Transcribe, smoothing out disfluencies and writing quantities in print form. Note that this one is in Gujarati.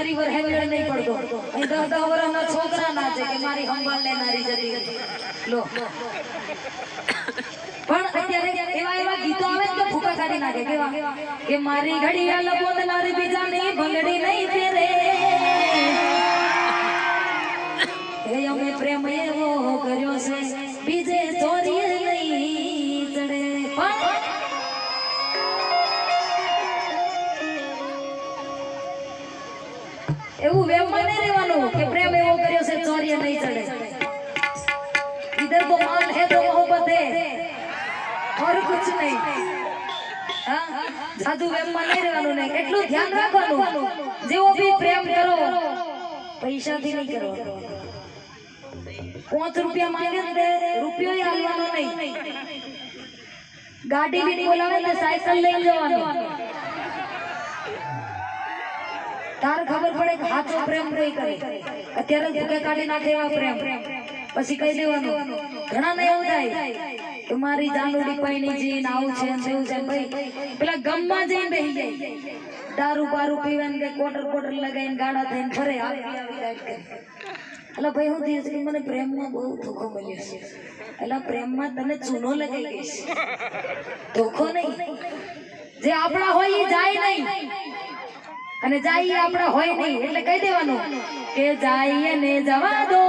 ફરી વર હેમેળ નહીં પડતો અહીં 10 વર્ષના છોકરા ના છે કે મારી સંભાળ લેનારી જતી લો પણ અત્યારે એવા ગીતો આવે કે ભૂકા કાઢી નાખે કેવા કે મારી ઘડિયાળ બોલનારી બીજાની ભંગડી નહીં ફેરે એ અમે પ્રેમ એવો કર્યો છે બીજે ચોરી નહીં ચડે એવું વેમમાં નહીં રહેવાનું કે પ્રેમ એવો કર્યો છે ચોરી નહીં ચડે इधर तो मान है तो मोहब्बत है और कुछ नहीं जादू વેમમાં નહીં રહેવાનું નહીં એટલું ધ્યાન રાખવાનું જેવો ભી પ્રેમ કરો પૈસાથી નહીં કરો 5 રૂપિયા માંગે ને રૂપિયો આલવાનો નહીં ગાડી બી બોલાવે ને સાયકલ લઈ જવાનો તાર ખબર પડે કે હાચો પ્રેમ નહીં કરે અત્યારે ભૂકે કાઢી નાખે એવા પ્રેમ પછી કહી દેવાનું ઘણા ને એવું થાય કે મારી જાનુડી પૈણી જીન આવું છે તેવું છે ભાઈ પેલા ગમમાં જઈને બેહી જાય દારૂ બારૂ પીવાને કે કોટર લગાવીને ગાડા થઈને ફરે એટલે ભાઈ હું થયું કે મને પ્રેમમાં બહુ ધોખો મળ્યો છે એટલે પ્રેમમાં તને ચૂનો લગાઈ ગઈ છે ધોખો નહીં જે આપણા હોય એ જાય નહીં અને જાય આપણા હોય નહીં એટલે કહી દેવાનું કે જાય ને જવા દો